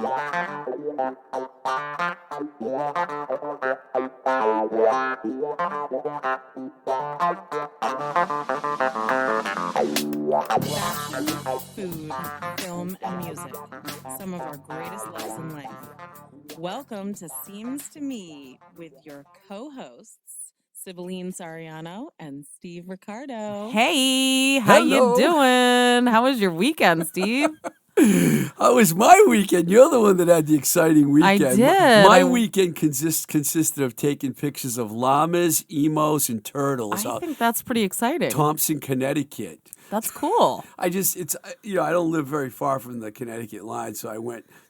Food, film, and music. Some of our greatest loves in life. Welcome to Seems to Me with your co-hosts, Cibeline Sariano and Steve Ricardo. Hey, how you doing? How was your weekend, Steve? How was my weekend? You're the one that had the exciting weekend. I did. My weekend consisted of taking pictures of got emos, and turtles. I think that's pretty exciting. Thompson, Connecticut. That's cool. I don't live very far from the Connecticut line, so I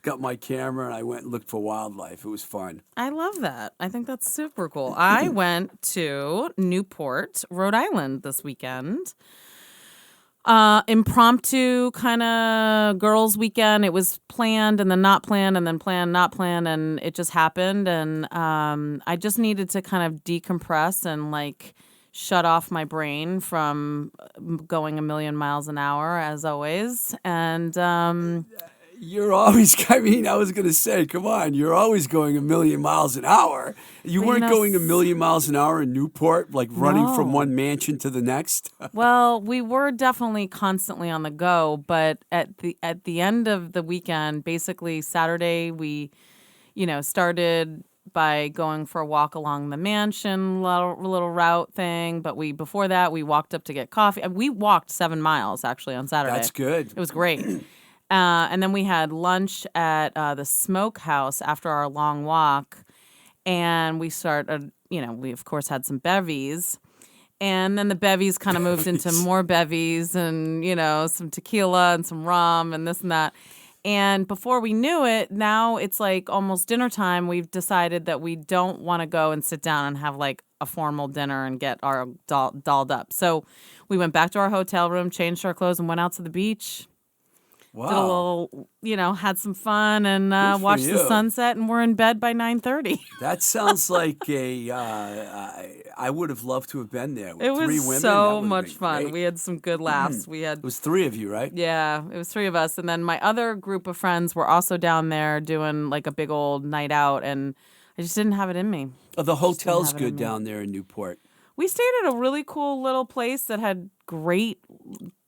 got my camera, and I went and looked for wildlife. It was fun. I love that. I think that's super cool. I went to Newport, Rhode Island this weekend. Impromptu kind of girls' weekend. It was planned and then not planned and then planned, not planned, and it just happened. And I just needed to kind of decompress and shut off my brain from going a million miles an hour, as always. And you're always, I was going to say, come on, you're always going a million miles an hour. You weren't going a million miles an hour in Newport, running from one mansion to the next? Well, we were definitely constantly on the go, but at the end of the weekend, basically Saturday, we, started by going for a walk along the mansion, little route thing. But before that, we walked up to get coffee. We walked 7 miles, actually, on Saturday. That's good. It was great. And then we had lunch at the smokehouse after our long walk. And we started, we, of course, had some bevies. And then the bevies kind of moved into more bevies and, some tequila and some rum and this and that. And before we knew it, now it's almost dinner time. We've decided that we don't want to go and sit down and have a formal dinner and get our dolled up. So we went back to our hotel room, changed our clothes, and went out to the beach. Wow. Did a little, had some fun and watched the sunset, and we're in bed by 9:30. That sounds like I would have loved to have been there. With it was 3 women. so much fun. Great. We had some good laughs. It was 3 of you, right? Yeah, it was 3 of us. And then my other group of friends were also down there doing a big old night out, and I just didn't have it in me. Oh, the hotel's good down there in Newport. We stayed at a really cool little place that had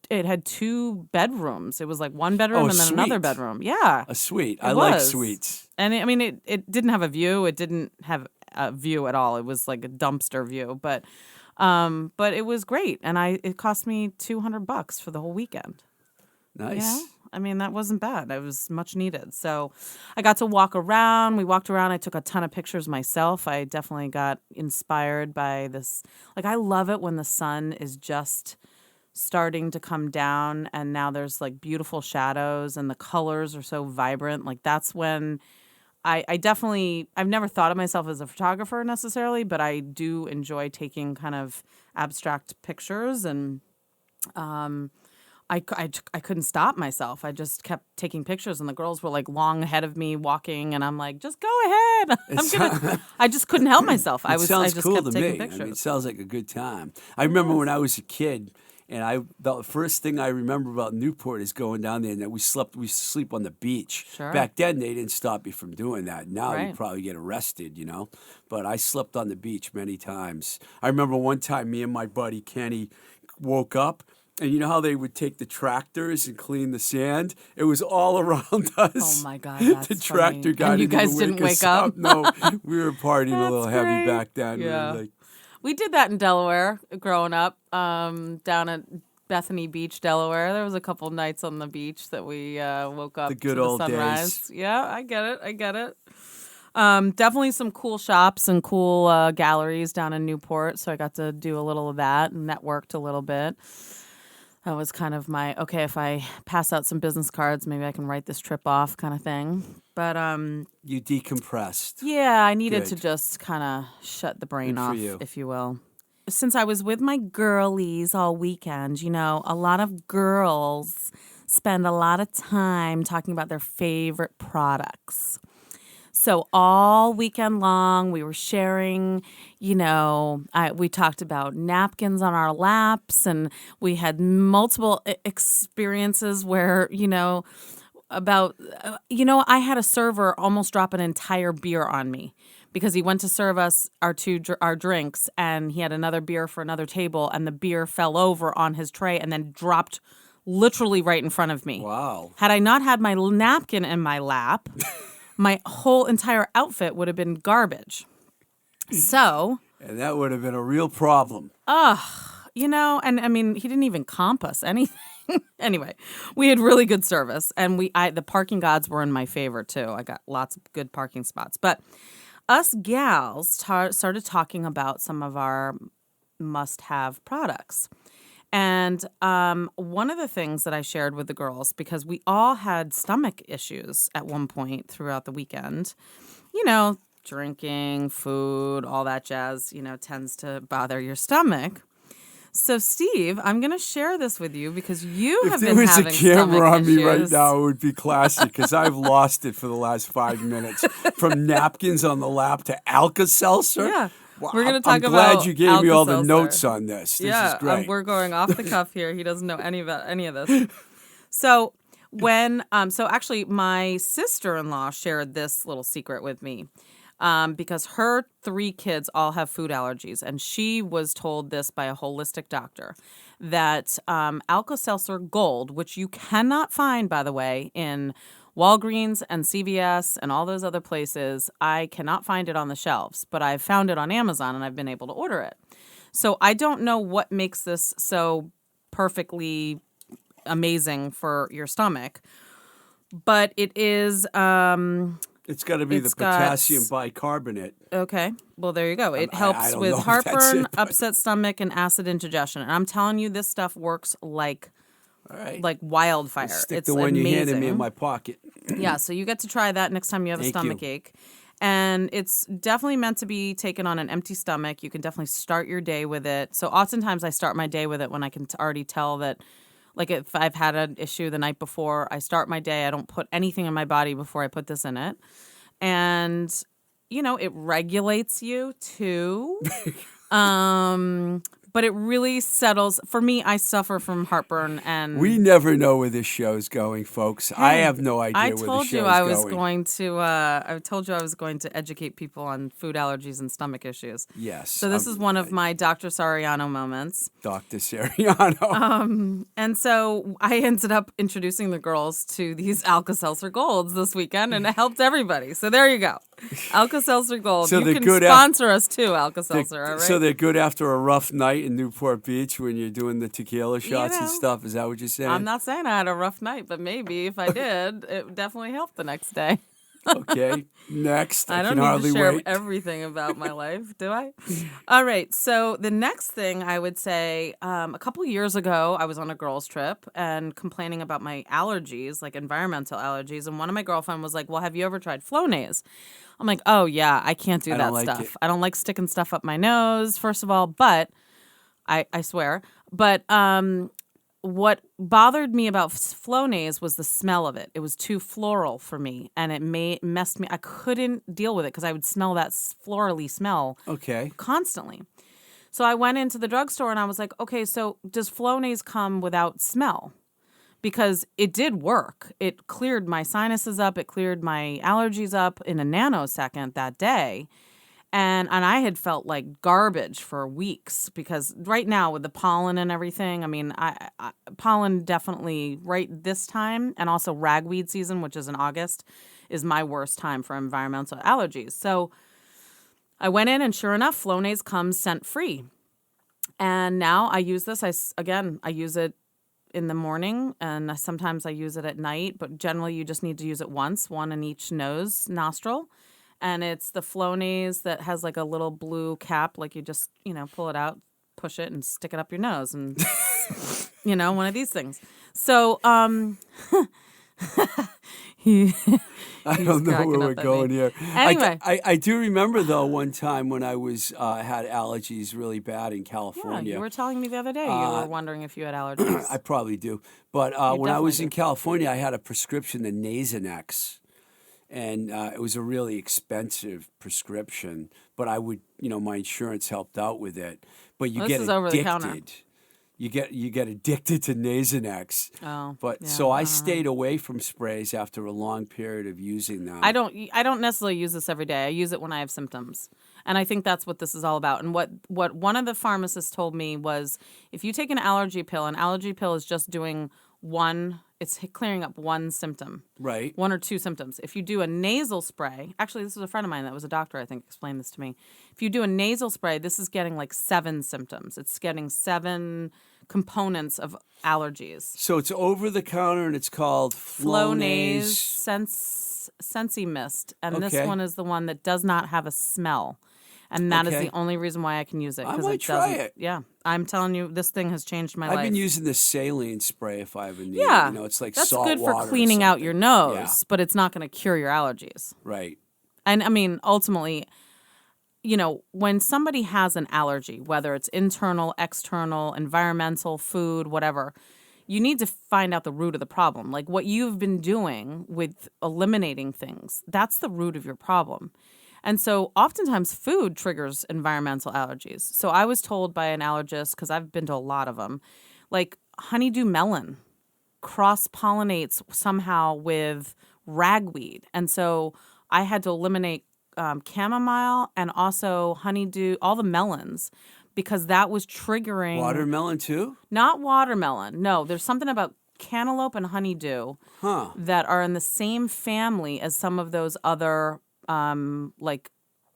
it had 2 bedrooms. It was one bedroom and then another bedroom. Yeah. A suite. I like suites. And it didn't have a view. It didn't have a view at all. It was like a dumpster view. But it was great. And it cost me $200 for the whole weekend. Nice. That wasn't bad. It was much needed. So I got to walk around. We walked around. I took a ton of pictures myself. I definitely got inspired by this. I love it when the sun is just starting to come down and now there's beautiful shadows and the colors are so vibrant. That's when I've never thought of myself as a photographer necessarily, but I do enjoy taking kind of abstract pictures, and I couldn't stop myself. I just kept taking pictures, and the girls were long ahead of me walking, and I'm just go ahead. I just couldn't help myself. I just cool kept to taking me. pictures. It sounds like a good time. I remember when I was a kid, and the first thing I remember about Newport is going down there, and that we sleep on the beach. Sure. Back then, they didn't stop you from doing that. Now Right. you probably get arrested, But I slept on the beach many times. I remember one time, me and my buddy Kenny woke up, and you know how they would take the tractors and clean the sand? It was all around us. Oh my God, that's the tractor funny. guy And you didn't guys even didn't wake us wake up? No, we were partying a little That's heavy great. back then. Yeah. We were We did that in Delaware growing up, down at Bethany Beach, Delaware. There was a couple nights on the beach that we woke up The good to the old sunrise. days. Yeah, I get it. Definitely some cool shops and cool galleries down in Newport, so I got to do a little of that and networked a little bit. That was kind of my, okay, if I pass out some business cards, maybe I can write this trip off kind of thing. But You decompressed. yeah, I needed to Good. just kind of shut the brain Good for off, you. if you will. Since I was with my girlies all weekend, a lot of girls spend a lot of time talking about their favorite products. So all weekend long, we were sharing, we talked about napkins on our laps, and we had multiple experiences where, I had a server almost drop an entire beer on me because he went to serve us our drinks, and he had another beer for another table, and the beer fell over on his tray and then dropped literally right in front of me. Wow. Had I not had my napkin in my lap, my whole entire outfit would have been garbage. So... And that would have been a real problem. And I mean, he didn't even comp us anything. Anyway, we had really good service, and the parking gods were in my favor too. I got lots of good parking spots. But us gals started talking about some of our must-have products. And one of the things that I shared with the girls, because we all had stomach issues at one point throughout the weekend, drinking, food, all that jazz, tends to bother your stomach. So, Steve, I'm going to share this with you because you have been having stomach issues. If there was a camera on me right now, it would be classic because I've lost it for the last 5 minutes. From napkins on the lap to Alka-Seltzer. Yeah. Well, We're going to talk I'm about glad you gave me all the Alka-Seltzer. notes on this. This is great. We're going off the cuff here. He doesn't know any of this. So, actually, my sister-in-law shared this little secret with me. Because her 3 kids all have food allergies, and she was told this by a holistic doctor that Alka-Seltzer Gold, which you cannot find, by the way, in Walgreens and CVS and all those other places, I cannot find it on the shelves, but I've found it on Amazon and I've been able to order it. So I don't know what makes this so perfectly amazing for your stomach, but it is... It's got to be the potassium bicarbonate. Okay. Well, there you go. It helps with heartburn, upset stomach, and acid indigestion. And I'm telling you, this stuff works like wildfire. Stick the one you handed me in my pocket. Yeah, so you get to try that next time you have a stomach ache. And it's definitely meant to be taken on an empty stomach. You can definitely start your day with it. So oftentimes I start my day with it when I can already tell that, like if I've had an issue the night before, I start my day. I don't put anything in my body before I put this in it. And, it regulates you too. But it really settles. For me, I suffer from heartburn. And we never know where this show's going, folks. I have no idea where the show's going. I told you I was going to educate people on food allergies and stomach issues. Yes. So this is one of my Dr. Sariano moments. Dr. Sariano. And so I ended up introducing the girls to these Alka-Seltzer Golds this weekend, and it helped everybody. So there you go. Alka-Seltzer Gold. So you can sponsor us too, Alka-Seltzer, all right? So they're good after a rough night in Newport Beach when you're doing the tequila shots and stuff. Is that what you're saying? I'm not saying I had a rough night, but maybe if I did, it definitely helped the next day. Okay, next. I don't need to share everything about my life, do I? All right, so the next thing I would say, a couple years ago, I was on a girls' trip and complaining about my allergies, like environmental allergies, and one of my girlfriends was like, well, have you ever tried Flonase? I'm like, oh, yeah, I can't do that stuff. I don't like sticking stuff up my nose, first of all, but I swear. But what bothered me about Flonase was the smell of it. It was too floral for me, and it messed me. I couldn't deal with it because I would smell that florally smell constantly. So I went into the drugstore, and I was like, okay, so does Flonase come without smell? Because it did work. It cleared my sinuses up. It cleared my allergies up in a nanosecond that day. And I had felt like garbage for weeks because right now with the pollen and everything, I mean, pollen definitely right this time, and also ragweed season, which is in August, is my worst time for environmental allergies. So I went in, and sure enough, Flonase comes scent-free. And now I use this. I use it in the morning, and sometimes I use it at night, but generally you just need to use it once, one in each nostril. And it's the Flonase that has like a little blue cap, like you just, pull it out, push it, and stick it up your nose, and, one of these things. So, I don't know where we're going here. Anyway. I do remember, though, one time when I had allergies really bad in California. Yeah, you were telling me the other day you were wondering if you had allergies. I probably do. But when I was in California, I had a prescription, the Nasonex. And it was a really expensive prescription, but I would, my insurance helped out with it. But you get addicted. Over the counter. you get addicted to Nasonex. Oh, But yeah, so I stayed away from sprays after a long period of using them. I don't necessarily use this every day. I use it when I have symptoms. And I think that's what this is all about. And what one of the pharmacists told me was if you take an allergy pill is just doing it's clearing up one symptom. Right. One or two symptoms. If you do a nasal spray, actually this was a friend of mine that was a doctor, I think, explained this to me. If you do a nasal spray, this is getting like 7 symptoms. It's getting 7 components of allergies. So it's over the counter and it's called Flonase Flonase. Sensi Mist. And this Okay. one is the one that does not have a smell. And that is Okay. the only reason why I can use it. I 'Cause might it try doesn't- it. Yeah. I'm telling you, this thing has changed my life. I've been using the saline spray if I ever need Yeah. it. You know, it's like That's salt good water for or cleaning out your nose, something. Yeah. but it's not going to cure your allergies. Right. And I mean, ultimately, when somebody has an allergy, whether it's internal, external, environmental, food, whatever, you need to find out the root of the problem. Like what you've been doing with eliminating things, that's the root of your problem. And so oftentimes food triggers environmental allergies. So I was told by an allergist, because I've been to a lot of them, like honeydew melon cross-pollinates somehow with ragweed. And so I had to eliminate chamomile and also honeydew, all the melons, because that was triggering. Watermelon too? Not watermelon. No, there's something about cantaloupe and honeydew that are in the same family as some of those other like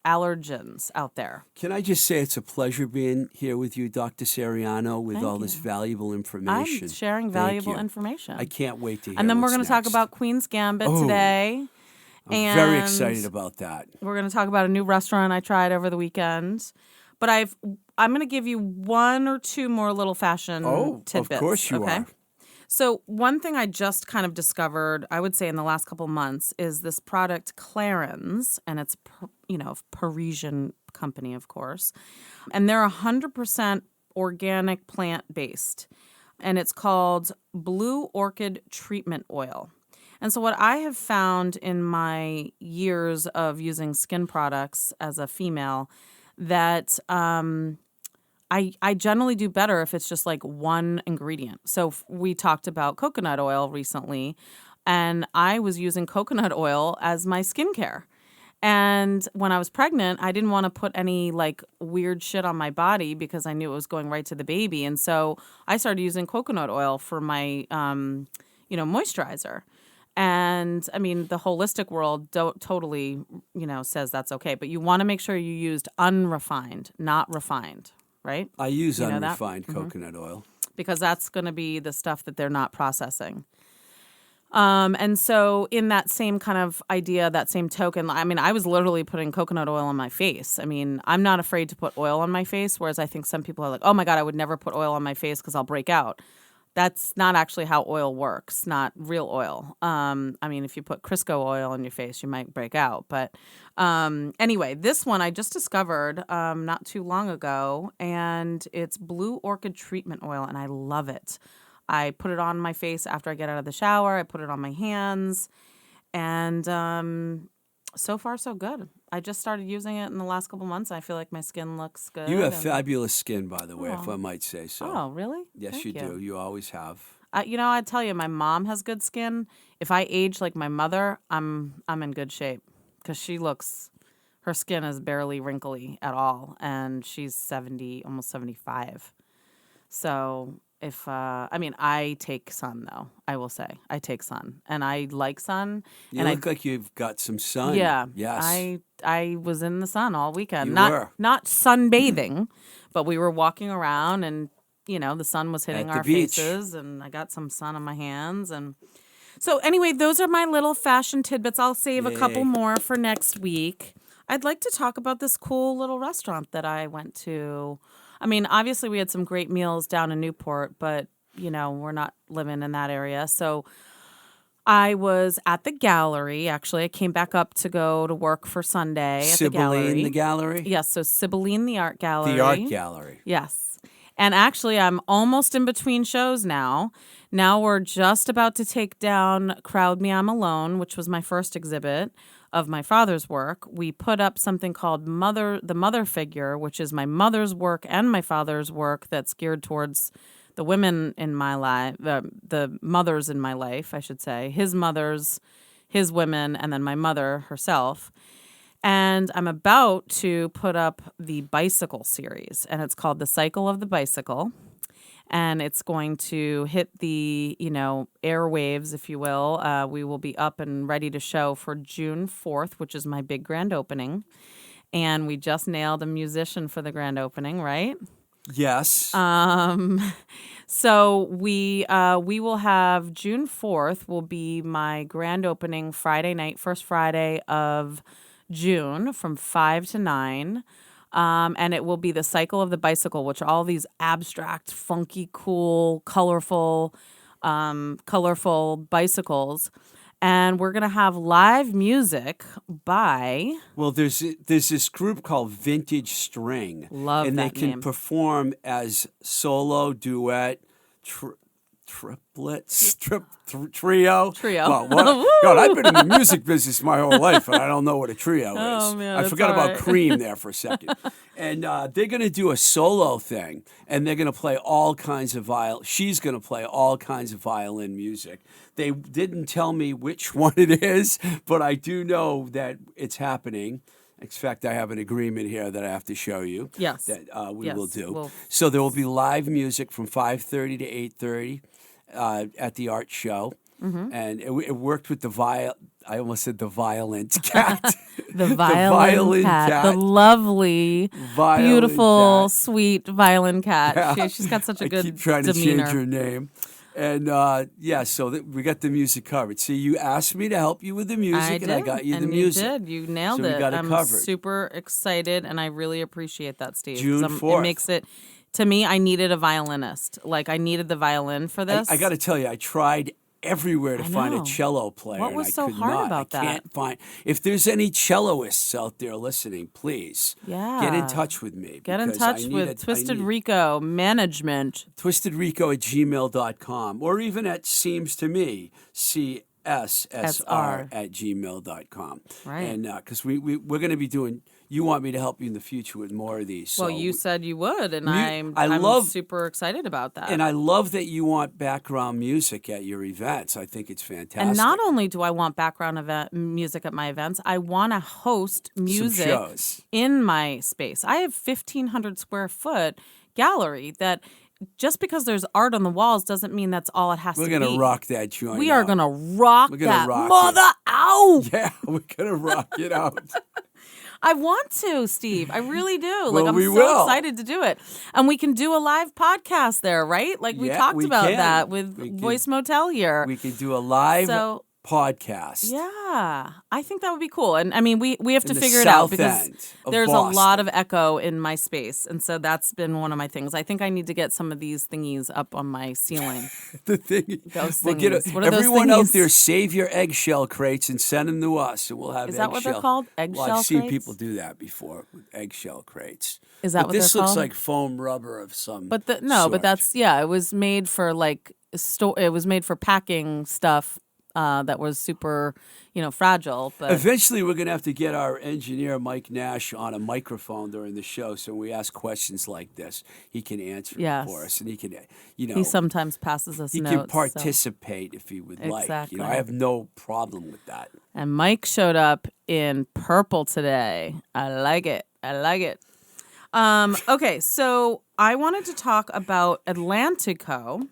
allergens out there. Can I just say it's a pleasure being here with you, Dr. Seriano, with Thank all you. this valuable information. I'm sharing Thank valuable you. information. I can't wait to hear And then we're what's going to talk next. about Queen's Gambit Oh, today. I'm very excited about that. We're going to talk about a new restaurant I tried over the weekend. But I'm going to give you 1 or 2 more little fashion tidbits. Of course you are. So one thing I just kind of discovered, I would say in the last couple months, is this product Clarins, and it's Parisian company, of course, and they're 100% organic plant-based, and it's called Blue Orchid Treatment Oil. And so what I have found in my years of using skin products as a female, that I generally do better if it's just like one ingredient. So we talked about coconut oil recently, and I was using coconut oil as my skincare. And when I was pregnant, I didn't want to put any like weird shit on my body because I knew it was going right to the baby. And so I started using coconut oil for my, moisturizer. And I mean, the holistic world totally, says that's okay. But you want to make sure you used unrefined, not refined, right? I use You know that? unrefined coconut oil. Because that's going to be the stuff that they're not processing. And so in that same kind of idea, that same token, I mean, I was literally putting coconut oil on my face. I mean, I'm not afraid to put oil on my face, whereas I think some people are like, oh my God, I would never put oil on my face because I'll break out. That's not actually how oil works, not real oil. I mean, if you put Crisco oil on your face, you might break out. But anyway, this one I just discovered not too long ago, and it's Blue Orchid Treatment Oil, and I love it. I put it on my face after I get out of the shower. I put it on my hands, and so far, so good. I just started using it in the last couple months. I feel like my skin looks good. You have fabulous skin, by the way, if Oh. I might say so. Oh, really? Yes, Thank you do. You always have. I tell you, my mom has good skin. If I age like my mother, I'm in good shape because her skin is barely wrinkly at all, and she's 70, almost 75. So I take sun though. I will say I take sun, and I like sun. You and look like you've got some sun. Yeah. Yes. I was in the sun all weekend. You not were. not sunbathing, but we were walking around, and the sun was hitting At the our beach. faces, and I got some sun on my hands. And so anyway, those are my little fashion tidbits. I'll save a couple Yay. more for next week. I'd like to talk about this cool little restaurant that I went to. I mean, obviously we had some great meals down in Newport, but we're not living in that area. So I was at the gallery. Actually, I came back up to go to work for Sunday at the gallery. Cibeline, the gallery? Yes, so Cibeline, the art gallery. The art gallery. Yes. And actually, I'm almost in between shows now. Now we're just about to take down Crowd Me, I'm Alone, which was my first exhibit of my father's work. We put up something called the Mother Figure, which is my mother's work and my father's work that's geared towards the women in my life, the mothers in my life, I should say, his mothers, his women, and then my mother herself. And I'm about to put up the bicycle series, and it's called The Cycle of the Bicycle. And it's going to hit the, airwaves, if you will. We will be up and ready to show for June 4th, which is my big grand opening. And we just nailed a musician for the grand opening, right? Yes. So we will have June 4th will be my grand opening Friday night, first Friday of June from 5 to 9. And it will be the Cycle of the Bicycle, which are all these abstract, funky, cool, colorful bicycles. And we're going to have live music by... Well, there's this group called Vintage String. Love and that they can name. perform as solo, duet, triplets, trio. Trio. Well, God, I've been in the music business my whole life, and I don't know what a trio is. Oh, man, I that's forgot all about right. Cream there for a second. And they're going to do a solo thing, and they're going to play all kinds of violin. She's going to play all kinds of violin music. They didn't tell me which one it is, but I do know that it's happening. In fact, I have an agreement here that I have to show you. Yes. That we Yes, will do. we'll- So there will be live music from 5:30 to 8:30 at the art show. Mm-hmm. And it worked with I almost said the violent cat. The violin cat. The lovely, Violin beautiful, cat. sweet violin cat. Yeah. She's got such a good I keep trying demeanor. to change her name. And so we got the music covered. See, you asked me to help you with the music, and I got you the music. You did. You nailed So we it. got it I'm covered. super excited, and I really appreciate that, Steve. 'cause June It 4th. makes it, to me, I needed a violinist. Like, I needed the violin for this. I got to tell you, I tried everywhere to I find a know. cello player. What was and I so could hard not. about I that? can't find. If there's any celloists out there listening, please Yeah. get in touch with me. Get in because I touch need with Twisted I need Rico Management. twistedrico@gmail.com or even at seems to me CSSR at gmail.com. Right. And because we're going to be doing. You want me to help you in the future with more of these. Well, so you said you would, and I'm love- super excited about that. And I love that you want background music at your events. I think it's fantastic. And not only do I want background music at my events, I want to host music shows. in my space. I have 1,500 square foot gallery that just because there's art on the walls doesn't mean that's all it has We're to going be. to rock that joint. We are out. going to rock We're gonna that rock mother it. out. Yeah, we're going to rock it out. I want to, Steve. I really do. Well, I'm we so will. excited to do it. And we can do a live podcast there, right? Like we Yeah, talked we about can. that with We can. Voice Motel here. We could do a live So- podcast. Yeah, I think that would be cool. And I mean, we have to In the figure it out south because end of there's Boston. a lot of echo in my space. And so that's been one of my things. I think I need to get some of these thingies up on my ceiling. The thing. Those We'll get thingies. What are those everyone out thingies? there, save your eggshell crates and send them to us, and we'll have Is that what they're eggshell- called? Well, Eggshell I've seen crates? people do that before with eggshell crates. Is that but what this they're looks called? like foam rubber of some. But sort. but that's it was made for like it was made for packing stuff that was super, fragile. But Eventually, we're going to have to get our engineer, Mike Nash, on a microphone during the show. So when we ask questions like this, he can answer Yes. for us. And he can, he sometimes passes us he notes. can so- participate if he would like. Exactly. I have no problem with that. And Mike showed up in purple today. I like it. Okay, so I wanted to talk about Atlantico.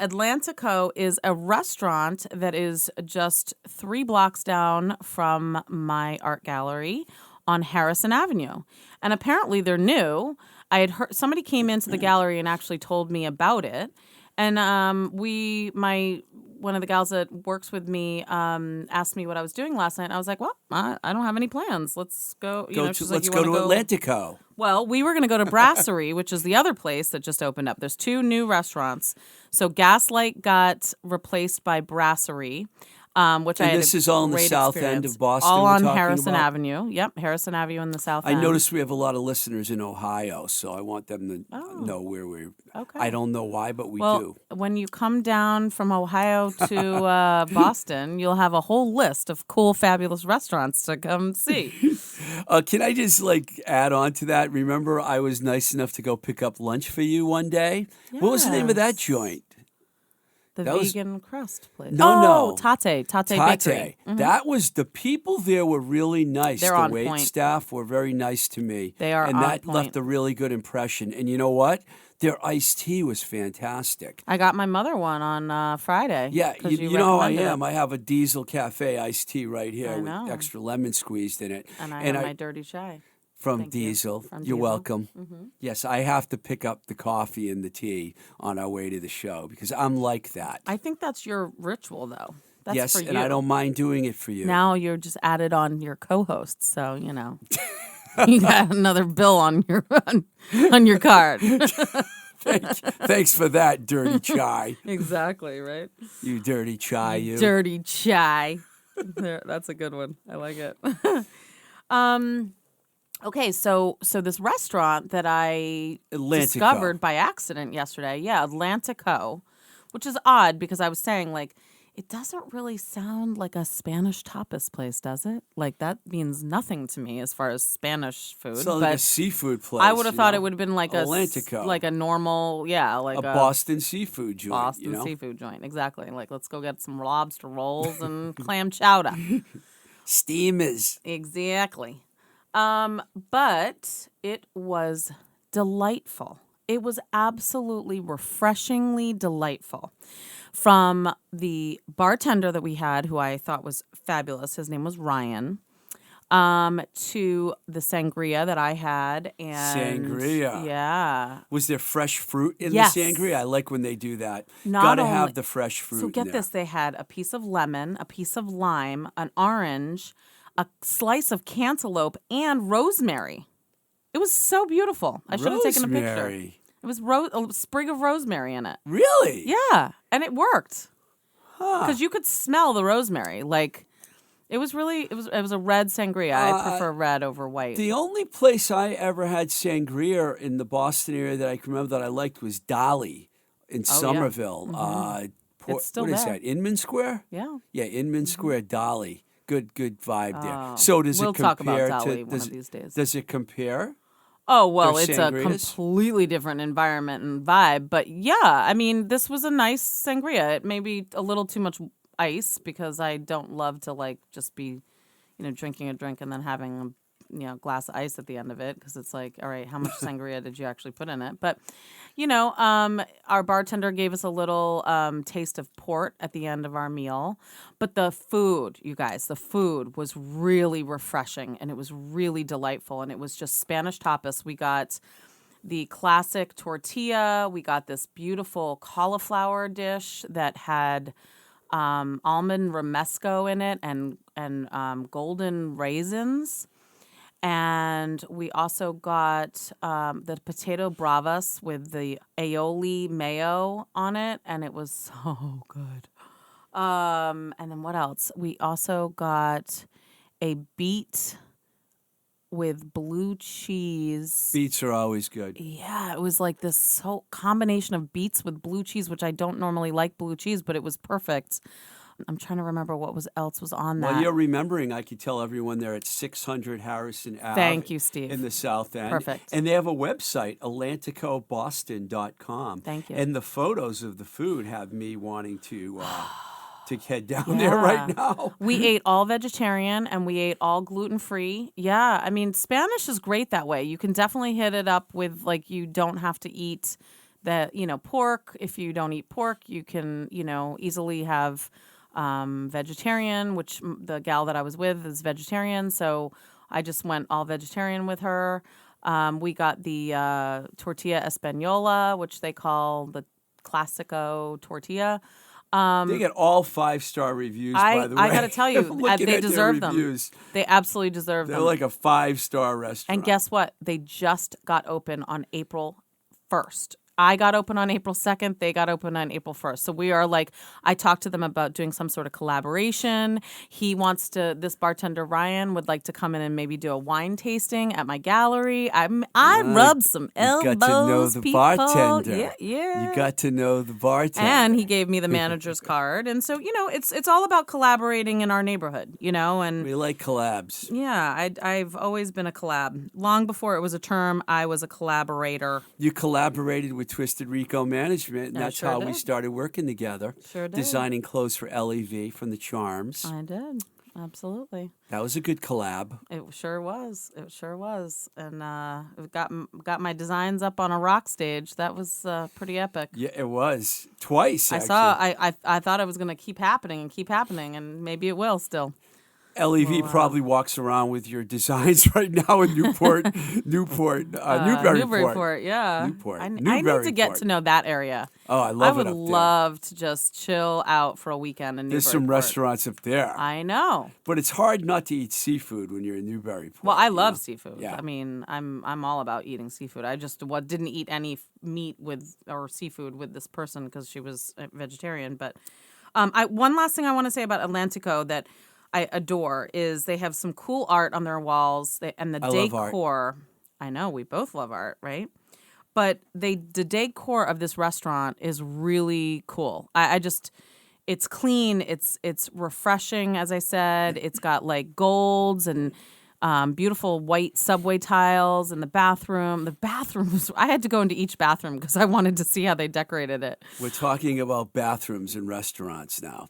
Atlantico is a restaurant that is just 3 blocks down from my art gallery on Harrison Avenue. And apparently they're new. I had heard somebody came into the gallery and actually told me about it. And one of the gals that works with me asked me what I was doing last night. And I was like, well, I don't have any plans. Let's go. She's like, Let's "You go to wanna Atlantico. Well, we were going to go to Brasserie, which is the other place that just opened up. There's 2 new restaurants. So Gaslight got replaced by Brasserie, which I And had this a is all in the great south end experience. of Boston All we're on talking Harrison about? Avenue. Yep, Harrison Avenue in the south I end. noticed we have a lot of listeners in Ohio, so I want them to know where we're. Okay. I don't know why, but we Well, do. when you come down from Ohio to Boston, you'll have a whole list of cool, fabulous restaurants to come see. Can I just add on to that? Remember, I was nice enough to go pick up lunch for you one day. What was the name of that Yes. joint? The That was- vegan crust place. No. Tate Bakery. That was the people there were really nice. They're the on wait point. staff were very nice to me. They are and on that point. left a really good impression. And you know what? Their iced tea was fantastic. I got my mother one on Friday. Yeah, 'cause you know how I recommended am. it. I have a Diesel Cafe iced tea right here I with know. extra lemon squeezed in it. And I have my dirty chai. from Thank you. Diesel. From You're Diesel. welcome. Mhm. Yes, I have to pick up the coffee and the tea on our way to the show because I'm like that. I think that's your ritual, though. That's yes, for you. and I don't mind doing it for you. Now you're just added on your co-host, so you know you got another bill on your on your card. Thanks for that, dirty chai. Exactly right. You dirty chai, you. Dirty chai. There, that's a good one. I like it. Okay, so this restaurant that I Atlantico. discovered by accident yesterday, Atlantico, which is odd because I was saying it doesn't really sound like a Spanish tapas place, does it? Like that means nothing to me as far as Spanish food. It's like a seafood place. I would have thought it would have been like Atlantico. like a normal, like a Boston seafood joint. Boston seafood joint. Exactly. Like let's go get some lobster rolls and clam chowder. Steamers. Exactly. But it was delightful. It was absolutely refreshingly delightful. From the bartender that we had, who I thought was fabulous, his name was Ryan, to the sangria that I had. And Sangria. Yeah. Was there fresh fruit in Yes. the sangria? I like when they do that. Not Gotta only- have the fresh fruit So get in there. this, they had a piece of lemon, a piece of lime, an orange, a slice of cantaloupe, and rosemary. It was so beautiful. I should have taken a picture. Rosemary. It was a sprig of rosemary in it. Really? Yeah, and it worked Huh. because you could smell the rosemary. Like it was a red sangria. I prefer red over white. The only place I ever had sangria in the Boston area that I can remember that I liked was Dolly in Somerville. It's still what is there. that? Inman Square? Yeah. Yeah, Inman Square, Dolly. Good vibe there. Oh. So does We'll it compare talk about to Dolly one of these days. Does it compare? Oh, well, Their it's a sangrias? completely different environment and vibe. But yeah, I mean, this was a nice sangria. It may be a little too much ice because I don't love to just be, drinking a drink and then having a glass of ice at the end of it because it's like, all right, how much sangria did you actually put in it? But, our bartender gave us a little taste of port at the end of our meal. But the food, you guys, the food was really refreshing and it was really delightful. And it was just Spanish tapas. We got the classic tortilla. We got this beautiful cauliflower dish that had almond romesco in it and golden raisins. And we also got the potato bravas with the aioli mayo on it, and it was so good. And then what else? We also got a beet with blue cheese. Beets are always good. Yeah, it was like this whole combination of beets with blue cheese, which I don't normally like blue cheese, but it was perfect. I'm trying to remember what else was on that. Well, you're remembering. I could tell everyone they're at 600 Harrison Ave. Thank you, Steve. In the South End. Perfect. And they have a website, atlanticoboston.com. Thank you. And the photos of the food have me wanting to head down there right now. We ate all vegetarian and we ate all gluten-free. Yeah, I mean, Spanish is great that way. You can definitely hit it up with, you don't have to eat pork. If you don't eat pork, you can, easily have vegetarian, which the gal that I was with is vegetarian. So I just went all vegetarian with her. We got the tortilla española, which they call the Classico tortilla. They get all 5-star reviews, by the way. I got to tell you, I'm looking they at their deserve them. reviews. They absolutely deserve They're them. like a 5-star restaurant. And guess what? They just got open on April 1st. I got open on April 2nd. They got open on April 1st. So we are like, I talked to them about doing some sort of collaboration. This bartender Ryan would like to come in and maybe do a wine tasting at my gallery. I rubbed some elbows. You got to know the people. bartender. Yeah. You got to know the bartender. And he gave me the manager's card. And so, it's all about collaborating in our neighborhood, and We like collabs. yeah, I've always been a collab. Long before it was a term, I was a collaborator. You collaborated with Twisted Rico Management, and I that's sure how we did. started working together. Sure did. Designing clothes for LEV from the Charms. I did. Absolutely. That was a good collab. It sure was. It sure was. And it got my designs up on a rock stage. That was pretty epic. Yeah, it was. Twice, I actually. saw. I thought it was going to keep happening, and maybe it will still. LEV probably walks around with your designs right now in Newburyport. Newburyport, yeah. Newport. I need to get to know that area. Oh, I love it I up would there. love to just chill out for a weekend in There's Newburyport. some restaurants up there. I know. But it's hard not to eat seafood when you're in Newburyport. Well, I love seafood. Yeah. I mean, I'm all about eating seafood. I just didn't eat any meat or seafood with this person because she was a vegetarian. But one last thing I want to say about Atlantico that I adore is they have some cool art on their walls and the I love decor. art. I know we both love art, right? But the decor of this restaurant is really cool. It's clean. It's refreshing, as I said. It's got like golds and beautiful white subway tiles in the bathroom. The bathrooms, I had to go into each bathroom because I wanted to see how they decorated it. We're talking about bathrooms in restaurants now.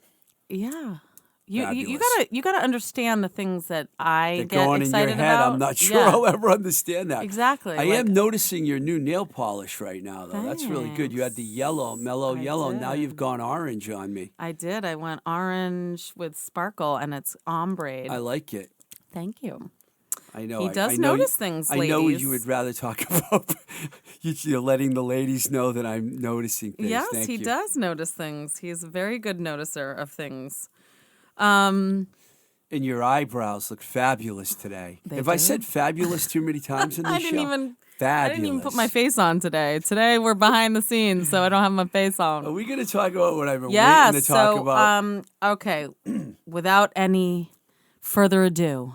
Yeah. You Fabulous. gotta understand the things that I That get go on in excited your head. about. I'm not sure Yeah. I'll ever understand that. Exactly. I am noticing your new nail polish right now, though. That's really good. You had the yellow, mellow yellow. Now you've gone orange on me. I did. I went orange with sparkle, and it's ombre. I like it. Thank you. I know. He does I know notice things, I know ladies. you would rather talk about you're letting the ladies know that I'm noticing things. Yes, Thank he you. does notice things. He's a very good noticer of things. And your eyebrows look fabulous today. They Have I do? said fabulous too many times in this I show? didn't even Fabulous. put my face on today. Today we're behind the scenes, so I don't have my face on. Are we going to talk about what I've been Yeah, waiting to talk so about? okay, without any further ado,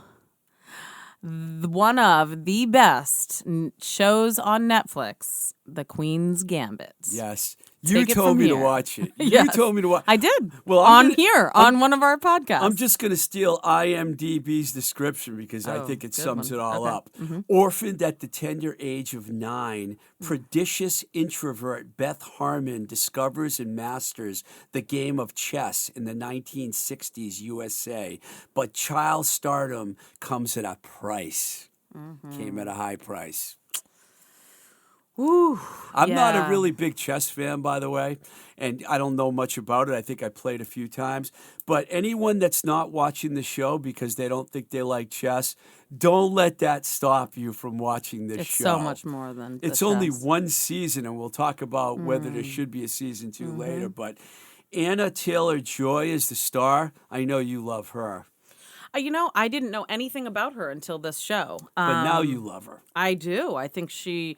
one of the best shows on Netflix, The Queen's Gambit. Yes. You Take it told from me to here. watch it. Yes. You told me to watch I did. Well, on one of our podcasts. I'm just going to steal IMDb's description because I Oh, think it good sums one. it all Okay. up. Orphaned at the tender age of 9, prodigious introvert Beth Harmon discovers and masters the game of chess in the 1960s USA, but child stardom comes at a price. Came at a high price. Ooh, I'm not a yeah. really big chess fan, by the way, and I don't know much about it. I think I played a few times. But anyone that's not watching the show because they don't think they like chess, don't let that stop you from watching this It's show. so much more than It's the only chess. one season, and we'll talk about whether there should be a season 2 later. But Anya Taylor-Joy is the star. I know you love her, I didn't know anything about her until this show. but now you love her. I do. I think she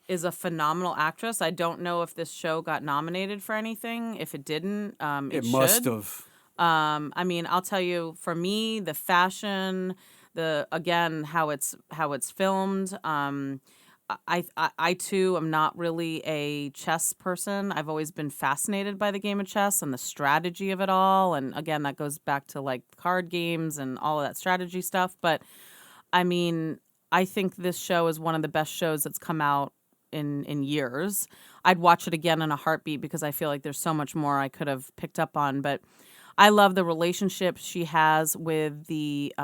is a phenomenal actress. I don't know if this show got nominated for anything. If it didn't, it must should. have. I mean, I'll tell you, for me, the fashion, how it's filmed. I too am not really a chess person. I've always been fascinated by the game of chess and the strategy of it all. And again, that goes back to like card games and all of that strategy stuff. But I mean, I think this show is one of the best shows that's come out in years. I'd watch it again in a heartbeat because I feel like there's so much more I could have picked up on. But I love the relationship she has with the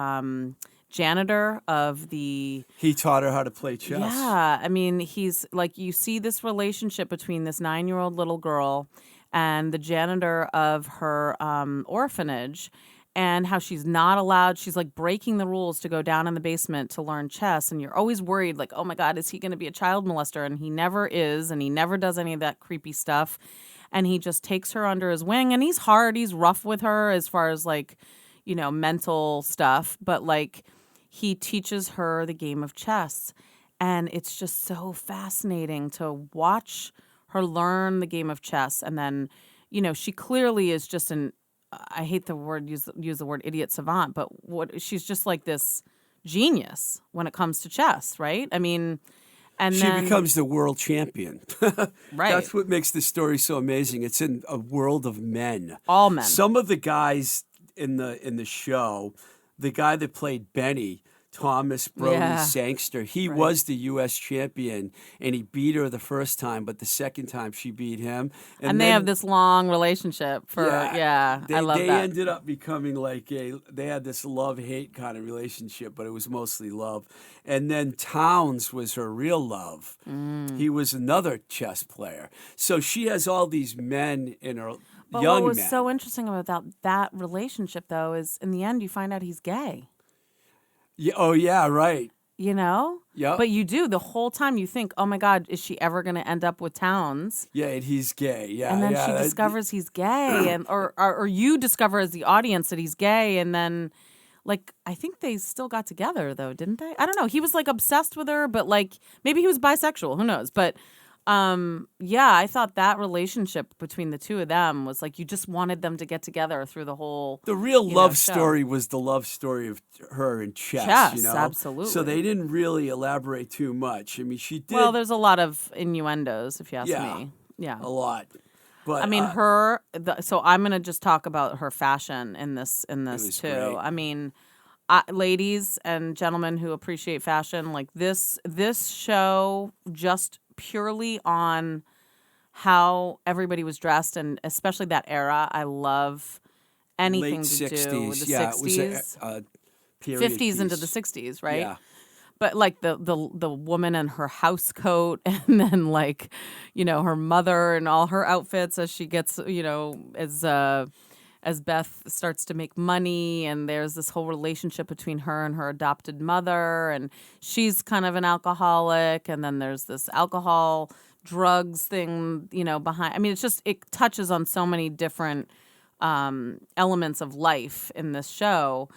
janitor of the... He taught her how to play chess. Yeah, I mean, he's like, you see this relationship between this 9-year-old little girl and the janitor of her orphanage, and how she's not allowed, she's like breaking the rules to go down in the basement to learn chess. And you're always worried, like, oh my God, is he going to be a child molester? And he never is, and he never does any of that creepy stuff. And he just takes her under his wing, and he's hard, he's rough with her as far as like, mental stuff. But like, he teaches her the game of chess. And it's just so fascinating to watch her learn the game of chess, and then, she clearly is just I hate the word, use the word idiot savant, but she's just like this genius when it comes to chess, right? I mean, and she then becomes the world champion. Right. That's what makes the story so amazing. It's in a world of men. All men. Some of the guys in the show, the guy that played Benny, Thomas Brody Sangster, he was the U.S. champion, and he beat her the first time, but the second time she beat him. And they have this long relationship I love they that. ended up becoming they had this love-hate kind of relationship, but it was mostly love. And then Towns was her real love. He was another chess player. So she has all these men in her, but young what was men. so interesting about that relationship, though, is in the end you find out he's gay. Yeah, oh, yeah, right. Yeah. But you do. The whole time you think, oh, my God, is she ever going to end up with Towns? Yeah, and he's gay. Yeah, and then she discovers he's gay, and or you discover as the audience that he's gay, and then, I think they still got together, though, didn't they? I don't know. He was, obsessed with her, but, maybe he was bisexual. Who knows? But, I thought that relationship between the two of them was you just wanted them to get together through the whole. The real love show. story was the love story of her and chess. Chess, absolutely. So they didn't really elaborate too much. I mean, she did. Well, there's a lot of innuendos, if you ask me. Yeah, a lot. But I mean, so I'm gonna just talk about her fashion in this too. Great. I mean, ladies and gentlemen who appreciate fashion, this show just purely on how everybody was dressed, and especially that era. I love anything late to 60s. do with the yeah, 60s. It was a period 50s piece. into the 60s, right? Yeah. But the woman and her house coat, and then her mother and all her outfits as she gets, as Beth starts to make money, and there's this whole relationship between her and her adopted mother, and she's kind of an alcoholic, and then there's this alcohol drugs thing, behind. I mean, it touches on so many different elements of life in this show.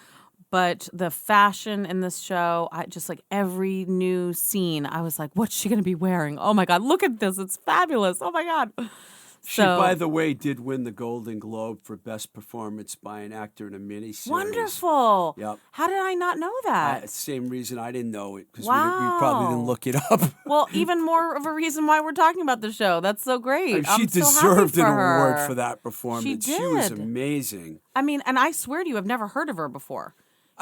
But the fashion in this show, I just every new scene, I was like, what's she going to be wearing? Oh my God, look at this. It's fabulous. Oh my God. She, by the way, did win the Golden Globe for Best Performance by an Actor in a Miniseries. Wonderful. Yep. How did I not know that? Same reason I didn't know it, because we Wow. probably didn't look it up. Well, even more of a reason why we're talking about the show. That's so great. She I'm so happy deserved for an her. award for that performance. She was did. amazing. I mean, and I swear to you, I've never heard of her before.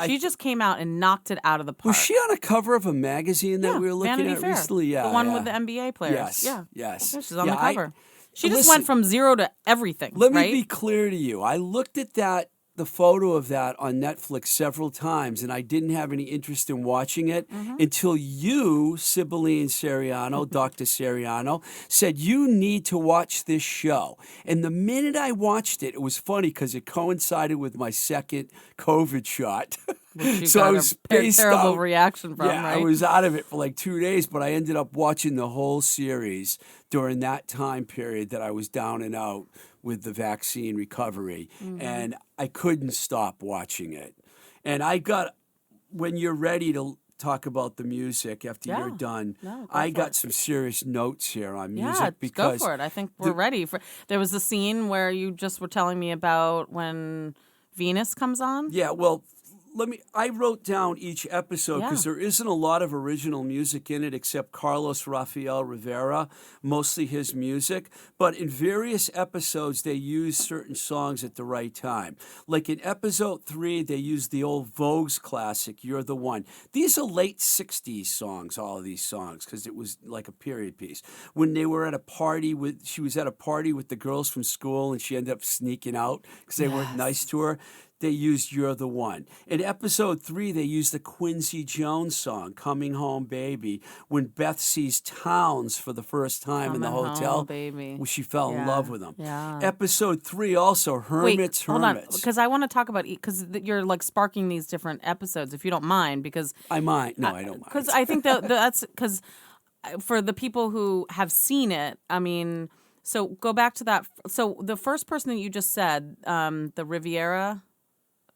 She just came out and knocked it out of the park. Was she on a cover of a magazine that we were looking Vanity at Fair. recently? Yeah, the one with the NBA players. Yes, yeah, yes. Yeah, she's on the cover. She just Listen, went from zero to everything. Let me right? be clear to you. I looked at the photo of that on Netflix several times, and I didn't have any interest in watching it until you, Cibeline Seriano, Dr. Seriano, said you need to watch this show. And the minute I watched it, it was funny because it coincided with my second COVID shot. So I was terrible reaction from, yeah, right? I was out of it for 2 days, but I ended up watching the whole series during that time period that I was down and out with the vaccine recovery, and I couldn't stop watching it. And when you're ready to talk about the music after you're done, I got some serious notes here on music. Because go for it. I think we're ready. There was a scene where you just were telling me about when Venus comes on. Yeah, well, I wrote down each episode because there isn't a lot of original music in it except Carlos Rafael Rivera, mostly his music. But in various episodes, they use certain songs at the right time. Like in episode 3, they used the old Vogue's classic, You're the One. These are late 60s songs, all of these songs, because it was like a period piece. When they were at a party she was at a party with the girls from school, and she ended up sneaking out because they weren't nice to her. They used You're the One. In episode 3, they used the Quincy Jones song, Coming Home Baby, when Beth sees Towns for the first time in the hotel. Baby. When she fell in love with him. Yeah. Episode 3 also, Hermits. Hold on, because I want to talk about, because you're sparking these different episodes, if you don't mind, because... I might. No, I don't mind. Because I think that's, because for the people who have seen it, I mean, so go back to that. So the first person that you just said, the Riviera...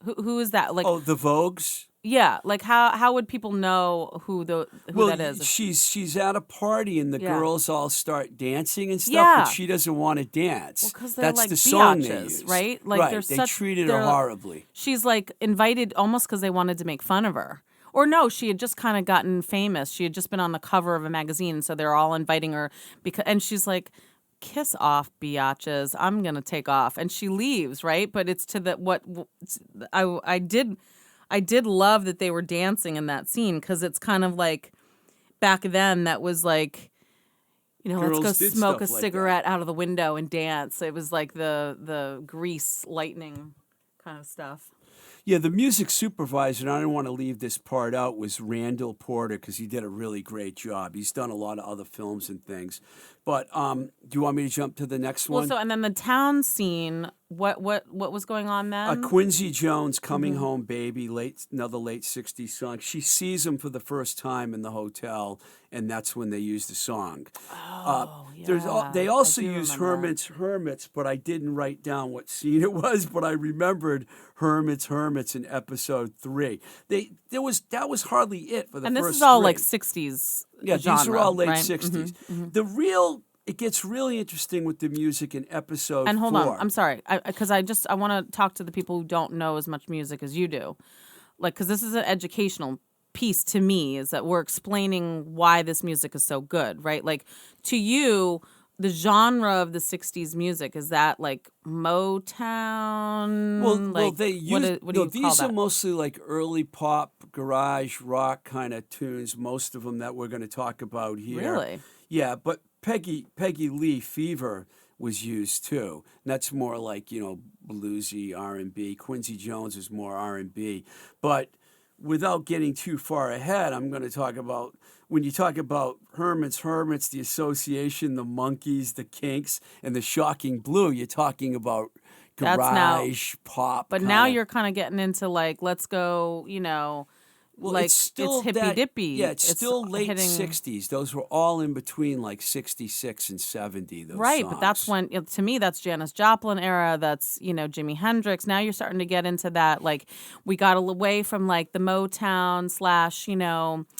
Who is that? The Vogues? Yeah, like how would people know who that is? She's at a party and the Yeah. girls all start dancing and stuff, Yeah. but she doesn't want to dance. Well, because they're That's like the song they biatches, used. right? Like right. They treated her horribly. She's like invited almost because they wanted to make fun of her. Or no, she had just kind of gotten famous. She had just been on the cover of a magazine, so they're all inviting her and she's like, "Kiss off, biatches. I'm gonna take off," and she leaves, right? But it's to the I did love that they were dancing in that scene because it's kind of like back then that was like, Girls let's go did smoke a stuff like cigarette out of the window and dance. It was like the Grease lightning kind of stuff. Yeah, the music supervisor, and I don't want to leave this part out, was Randall Porter because he did a really great job. He's done a lot of other films and things. But do you want me to jump to the next one? Well, and then the town scene. What was going on then? Quincy Jones, Coming Home Baby, another late 60s song. She sees him for the first time in the hotel, and that's when they use the song. Yeah. They also I do use remember Hermits, but I didn't write down what scene it was, but I remembered Hermits in episode 3. That was hardly it for the first And this is all 3. like 60s Yeah, genre, these are all late right? 60s. It gets really interesting with the music in episode 4. And hold on, I'm sorry, because I want to talk to the people who don't know as much music as you do, like because this is an educational piece to me, is that we're explaining why this music is so good, right? Like to you, the genre of the '60s music, is that like Motown? Well, they use what do you call these that? are mostly like early pop, garage rock kind of tunes. Most of them that we're going to talk about here. Really? Yeah, but Peggy Lee Fever was used too. And that's more like bluesy R&B. Quincy Jones is more R&B, but without getting too far ahead, I'm going to talk about when you talk about Hermits, the Association, the Monkees, the Kinks, and the Shocking Blue. You're talking about garage pop. But now you're kind of getting into like, let's go, well, like it's still hippy dippy. Yeah, it's still late hitting 60s. Those were all in between like 66 and 70. Those right, songs. but that's when to me that's Janis Joplin era. That's Jimi Hendrix. Now you're starting to get into that. Like we got away from like the Motown /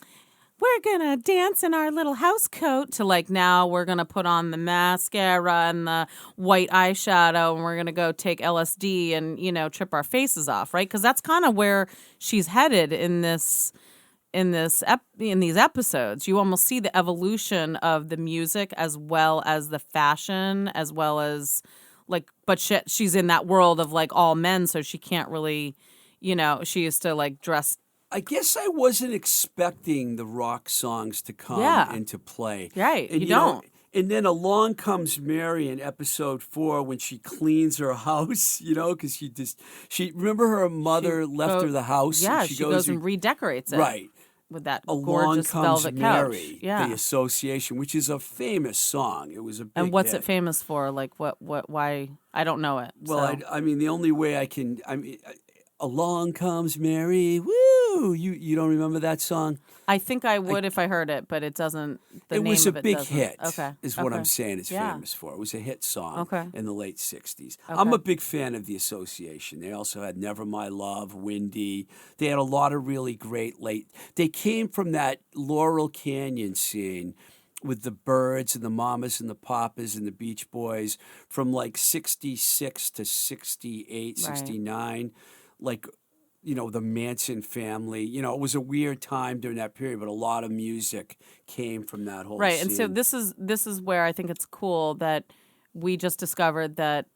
we're gonna dance in our little house coat to like now we're gonna put on the mascara and the white eyeshadow and we're gonna go take LSD and trip our faces off, right? Because that's kind of where she's headed in these episodes. You almost see the evolution of the music as well as the fashion, as well as but she's in that world of like all men, so she can't really, she used to like dress. I guess I wasn't expecting the rock songs to come into play. Right, and, you don't. And then along comes Mary in episode 4 when she cleans her house, because she remember her mother left her the house. Yeah, and she goes and redecorates it. Right. With that Along gorgeous comes velvet Mary, couch. Yeah. the Association, which is a famous song. It was a big And what's hit. it famous for? Like why? I don't know it. Well, so. I mean, the only way Along Comes Mary, woo! You don't remember that song? I think I would if I heard it, but it doesn't. It was a big hit. Okay, is what I'm saying. It's famous for. It was a hit song. In the late '60s. I'm a big fan of the Association. They also had Never My Love, Windy. They had a lot of really great They came from that Laurel Canyon scene with the Byrds and the Mamas and the Papas and the Beach Boys from like 66 to 68, 69. Like, the Manson family. It was a weird time during that period, but a lot of music came from that whole right. scene. And so this is where I think it's cool that we just discovered that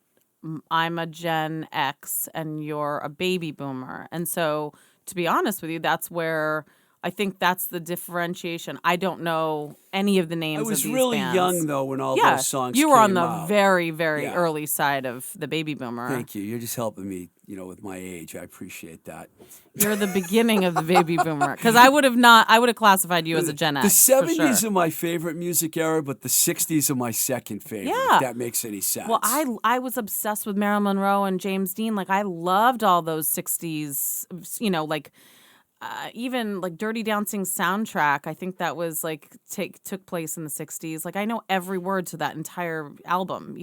I'm a Gen X and you're a baby boomer. And so, to be honest with you, that's where I think that's the differentiation. I don't know any of the names of these bands. I was really young, though, when all those songs you were on came the out. very, very early side of the baby boomer. Thank you. You're just helping me, with my age. I appreciate that. You're the beginning of the baby boomer. Because I would have classified you as a Gen X. The 70s for sure. are my favorite music era, but the 60s are my second favorite, if that makes any sense. Well, I was obsessed with Marilyn Monroe and James Dean. Like, I loved all those 60s, even like Dirty Dancing soundtrack. I think that was like took place in the 60s. Like I know every word to that entire album,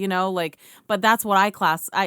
but that's what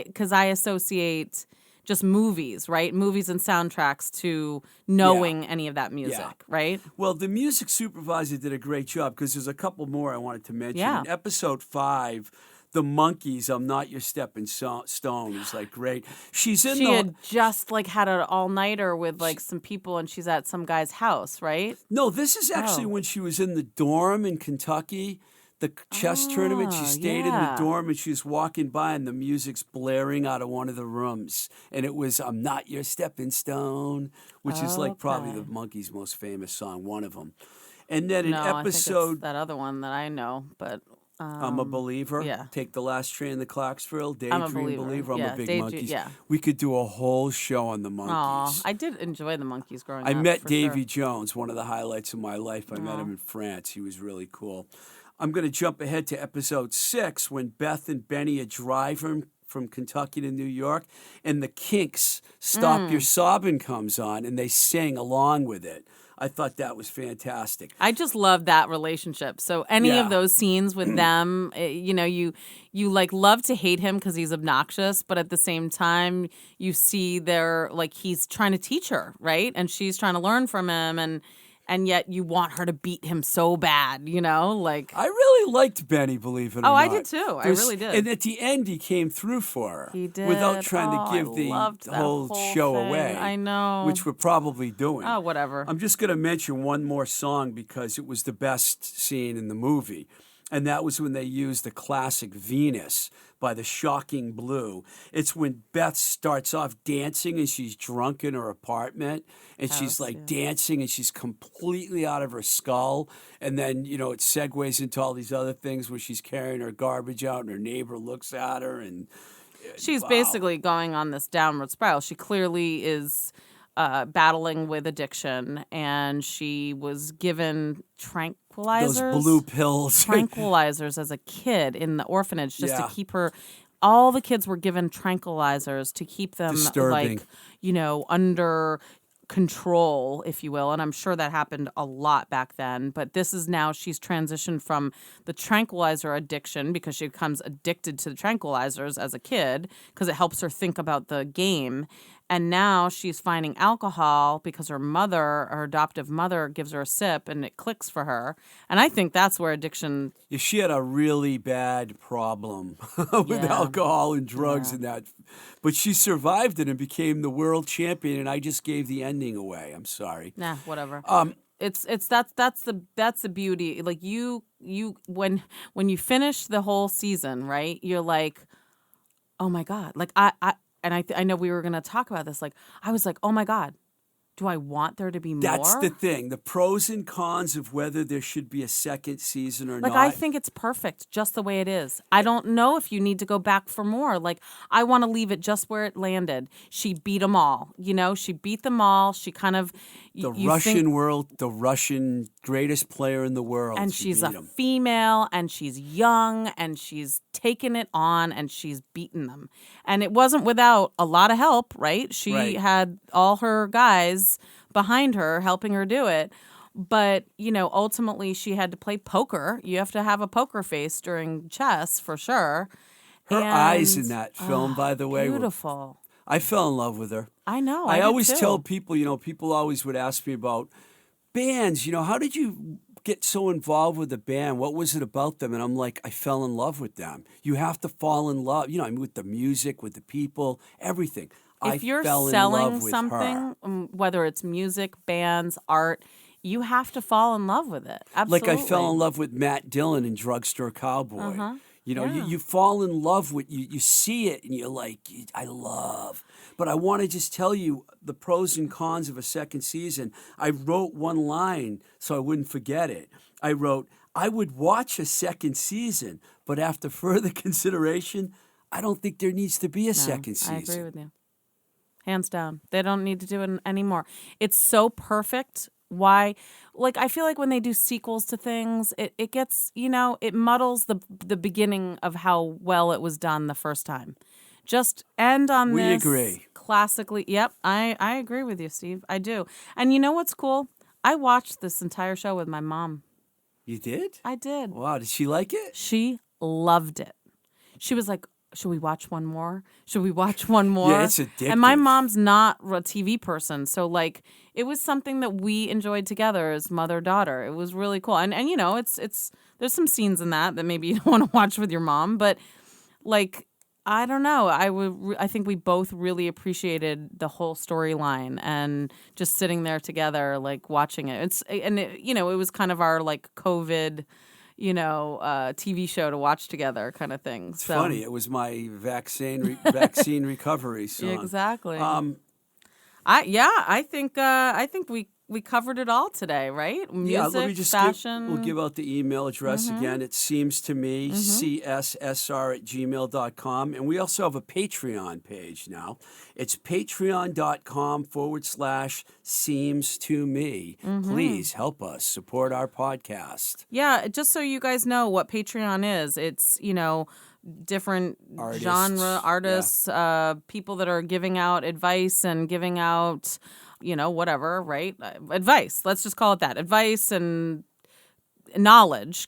because I associate just movies, right? Movies and soundtracks to knowing any of that music, right? Well, the music supervisor did a great job because there's a couple more I wanted to mention. Yeah. In episode 5, the Monkees, I'm Not Your Stepping Stone is like great. She had just like had an all-nighter with like some people and she's at some guy's house, right? No, this is actually Oh. when she was in the dorm in Kentucky. The chess tournament, she stayed in the dorm and she was walking by and the music's blaring out of one of the rooms. And it was I'm Not Your Stepping Stone, which is like probably the Monkees' most famous song, one of them. And then in I think episode... it's that other one that I know, but... I'm a Believer. Yeah. Take the Last Train to Clarksville. I'm a Daydream Believer. I'm Yeah, a big Daydream, Monkees. yeah. We could do a whole show on the Monkees. Aw, I did enjoy the Monkees growing up. I met for Davy sure. Jones, one of the highlights of my life. I met him in France. He was really cool. I'm going to jump ahead to episode 6 when Beth and Benny are driving from Kentucky to New York, and the Kinks' Stop Your Sobbin' comes on, and they sing along with it. I thought that was fantastic. I just love that relationship. So any of those scenes with them, you like love to hate him because he's obnoxious, but at the same time, you see they're like he's trying to teach her, right? And she's trying to learn from him, and yet you want her to beat him so bad, like. I really liked Benny, believe it or not. Oh, I did too. I really did. And at the end, he came through for her. He did. Without trying to give I the loved that whole show thing. away. I know. Which we're probably doing. Oh, whatever. I'm just going to mention one more song because it was the best scene in the movie. And that was when they used the classic Venus by the Shocking Blue. It's when Beth starts off dancing and she's drunk in her apartment and she's like dancing and she's completely out of her skull. And then, it segues into all these other things where she's carrying her garbage out and her neighbor looks at her and she's basically going on this downward spiral. She clearly is battling with addiction, and she was given tranquilizers. Those blue pills. Tranquilizers as a kid in the orphanage just to keep her. All the kids were given tranquilizers to keep them Disturbing. under control, if you will. And I'm sure that happened a lot back then. But this is now she's transitioned from the tranquilizer addiction because she becomes addicted to the tranquilizers as a kid because it helps her think about the game. And now she's finding alcohol because her adoptive mother, gives her a sip and it clicks for her. And I think that's where addiction... Yeah, she had a really bad problem with alcohol and drugs and that. But she survived it and became the world champion, and I just gave the ending away. I'm sorry. Nah, whatever. That's the beauty. Like you when you finish the whole season, right? You're like, oh my God. Like I know we were going to talk about this. Like, I was like, oh my God, do I want there to be more? That's the thing. The pros and cons of whether there should be a second season or not. Like, I think it's perfect just the way it is. I don't know if you need to go back for more. Like, I want to leave it just where it landed. She beat them all. She beat them all. She kind of... The Russian greatest player in the world. And she's a female, and she's young, and she's taken it on, and she's beaten them. And it wasn't without a lot of help, right? She had all her guys behind her helping her do it. But, ultimately she had to play poker. You have to have a poker face during chess, for sure. Her eyes in that film, by the way, beautiful. I fell in love with her. I know. I always too. tell people, people always would ask me about bands. How did you get so involved with the band? What was it about them? And I'm like, I fell in love with them. You have to fall in love, with the music, with the people, everything. If you're fell in selling love with something, her. Whether it's music, bands, art, you have to fall in love with it. Absolutely. Like I fell in love with Matt Dillon in Drugstore Cowboy. You fall in love with you see it and you're like, I love. But I want to just tell you the pros and cons of a second season. I wrote one line so I wouldn't forget it. I wrote, I would watch a second season, but after further consideration, I don't think there needs to be a second season. I agree with you. Hands down. They don't need to do it anymore. It's so perfect. Why? Like, I feel like when they do sequels to things, it gets, it muddles the beginning of how well it was done the first time. Just end on this. We agree. Classically. Yep. I agree with you, Steve. I do. And you know what's cool? I watched this entire show with my mom. You did? I did. Wow. Did she like it? She loved it. She was like, should we watch one more? Should we watch one more? Yeah, it's addictive. And my mom's not a TV person, so like it was something that we enjoyed together as mother-daughter. It was really cool. And you know, it's there's some scenes in that maybe you don't want to watch with your mom, but like I don't know. I think we both really appreciated the whole storyline and just sitting there together, like watching it. You know, it was kind of our like COVID, you know, TV show to watch together kind of thing. It's funny. It was my vaccine recovery song. Exactly. I think we covered it all today, right? Music, let me just fashion. we'll give out the email address again. It seems to me, cssr@gmail.com. And we also have a Patreon page now. It's patreon.com/seems to me. Please help us support our podcast. Yeah, just so you guys know what Patreon is, it's, you know, different genre artists, people that are giving out advice and giving out, you know, whatever, right? Advice. Let's just call it that. Advice and knowledge.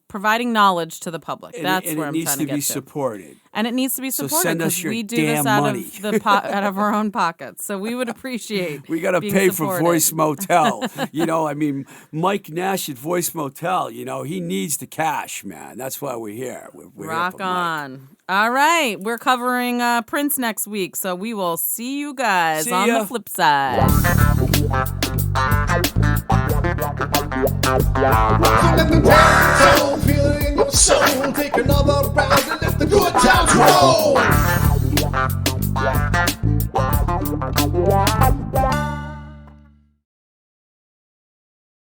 Providing knowledge to the public. That's where I'm trying to get to. And it needs to be supported. And it needs to be supported. So send us your we do damn this out money. Of out of our own pockets. So we would appreciate. We got to pay supported. for Voice Motel. You know, I mean, Mike Nash at Voice Motel. You know, he needs the cash, man. That's why we're here. We're Rock here for on. Mike. All right, we're covering Prince next week, so we will see you guys on the flip side.